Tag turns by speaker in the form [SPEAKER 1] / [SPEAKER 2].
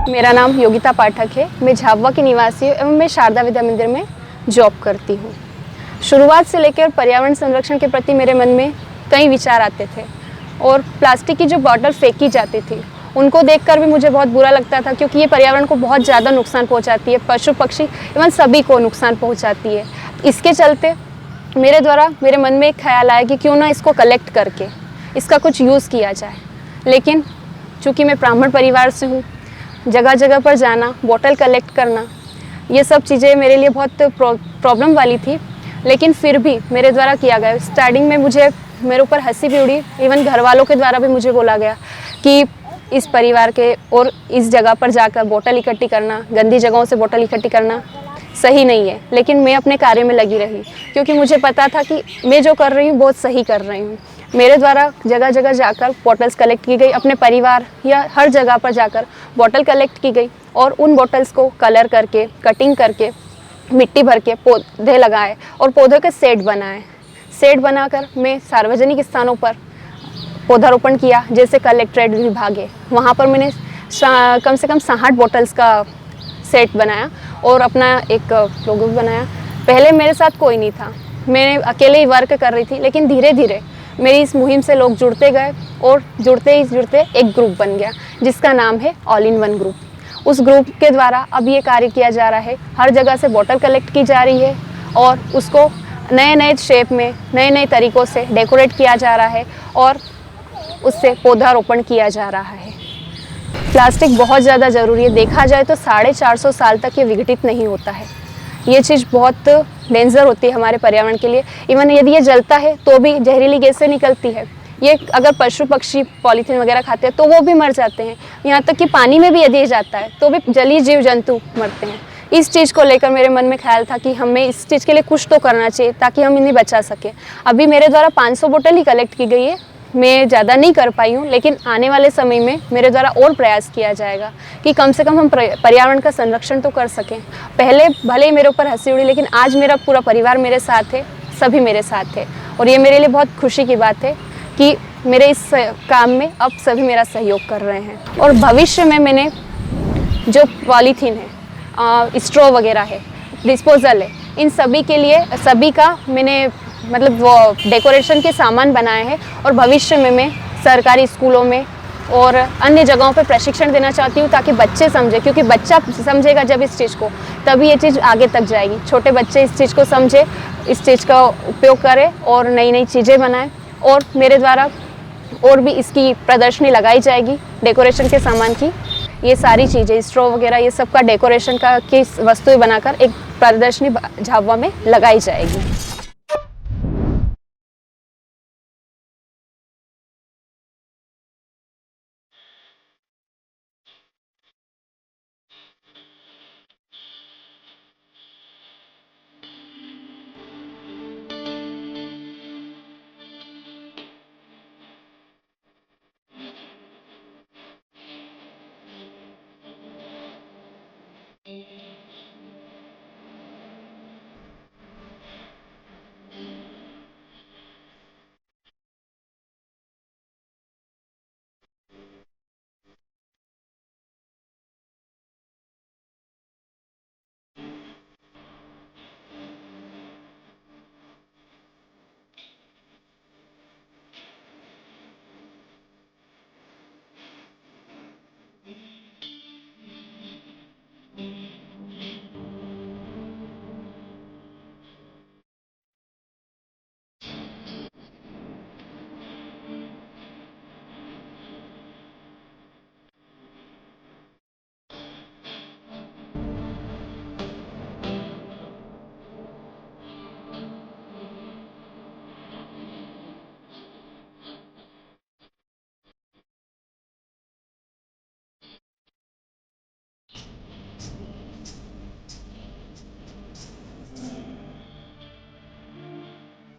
[SPEAKER 1] मेरा नाम योगिता पाठक है। मैं झाबुआ की निवासी हूँ एवं मैं शारदा विद्या मंदिर में जॉब करती हूँ। शुरुआत से लेकर पर्यावरण संरक्षण के प्रति मेरे मन में कई विचार आते थे और प्लास्टिक की जो बॉटल फेंकी जाती थी उनको देखकर भी मुझे बहुत बुरा लगता था, क्योंकि ये पर्यावरण को बहुत ज़्यादा नुकसान पहुँचाती है, पशु पक्षी एवं सभी को नुकसान पहुँचाती है। इसके चलते मेरे मन में एक ख्याल आया कि क्यों ना इसको कलेक्ट करके इसका कुछ यूज़ किया जाए। लेकिन चूँकि मैं ब्राह्मण परिवार से हूँ, जगह जगह पर जाना, बोतल कलेक्ट करना, ये सब चीज़ें मेरे लिए बहुत प्रॉब्लम वाली थी। लेकिन फिर भी मेरे द्वारा किया गया। स्टार्टिंग में मेरे ऊपर हंसी भी उड़ी, इवन घर वालों के द्वारा भी मुझे बोला गया कि इस परिवार के और इस जगह पर जाकर बोतल इकट्ठी करना, गंदी जगहों से बोतल इकट्ठी करना सही नहीं है। लेकिन मैं अपने कार्य में लगी रही, क्योंकि मुझे पता था कि मैं जो कर रही हूँ बहुत सही कर रही हूँ। मेरे द्वारा जगह जगह जाकर बॉटल्स कलेक्ट की गई, अपने परिवार या हर जगह पर जाकर बॉटल कलेक्ट की गई और उन बॉटल्स को कलर करके, कटिंग करके, मिट्टी भर के पौधे लगाए और पौधों के सेट बनाए। सेट बनाकर मैं सार्वजनिक स्थानों पर पौधारोपण किया, जैसे कलेक्ट्रेट विभाग है, वहाँ पर मैंने कम से कम 60 बॉटल्स का सेट बनाया और अपना एक लोगो भी बनाया। पहले मेरे साथ कोई नहीं था, मैं अकेले ही वर्क कर रही थी, लेकिन धीरे धीरे मेरी इस मुहिम से लोग जुड़ते गए और जुड़ते एक ग्रुप बन गया, जिसका नाम है ऑल इन वन ग्रुप। उस ग्रुप के द्वारा अब ये कार्य किया जा रहा है, हर जगह से बोतल कलेक्ट की जा रही है और उसको नए नए शेप में, नए नए तरीक़ों से डेकोरेट किया जा रहा है और उससे पौधारोपण किया जा रहा है। प्लास्टिक बहुत ज़्यादा ज़रूरी है। देखा जाए तो 450 साल तक ये विघटित नहीं होता है। ये चीज़ बहुत डेंजर होती है हमारे पर्यावरण के लिए। इवन यदि ये जलता है तो भी जहरीली गैसें निकलती है। ये अगर पशु पक्षी पॉलीथीन वगैरह खाते हैं तो वो भी मर जाते हैं। यहाँ तक कि पानी में भी यदि ये जाता है तो भी जलीय जीव जंतु मरते हैं। इस चीज़ को लेकर मेरे मन में ख्याल था कि हमें इस चीज़ के लिए कुछ तो करना चाहिए ताकि हम इन्हें बचा सकें। अभी मेरे द्वारा 500 बोतल ही कलेक्ट की गई है, मैं ज़्यादा नहीं कर पाई हूँ, लेकिन आने वाले समय में मेरे द्वारा और प्रयास किया जाएगा कि कम से कम हम पर्यावरण का संरक्षण तो कर सकें। पहले भले ही मेरे ऊपर हंसी उड़ी, लेकिन आज मेरा पूरा परिवार मेरे साथ है, सभी मेरे साथ है और ये मेरे लिए बहुत खुशी की बात है कि मेरे इस काम में अब सभी मेरा सहयोग कर रहे हैं। और भविष्य में मैंने जो पॉलीथीन है, स्ट्रॉ वगैरह है, डिस्पोजल है, इन सभी के लिए सभी का मैंने मतलब वो डेकोरेशन के सामान बनाए हैं और भविष्य में मैं सरकारी स्कूलों में और अन्य जगहों पर प्रशिक्षण देना चाहती हूँ ताकि बच्चे समझें, क्योंकि बच्चा समझेगा जब इस चीज़ को, तभी ये चीज़ आगे तक जाएगी। छोटे बच्चे इस चीज़ को समझे, इस चीज़ का उपयोग करें और नई नई चीज़ें बनाएं। और मेरे द्वारा और भी इसकी प्रदर्शनी लगाई जाएगी डेकोरेशन के सामान की। ये सारी चीज़ें, स्ट्रॉ वगैरह, ये सब का डेकोरेशन का की वस्तुएं बनाकर एक प्रदर्शनी झाबुआ में लगाई जाएगी।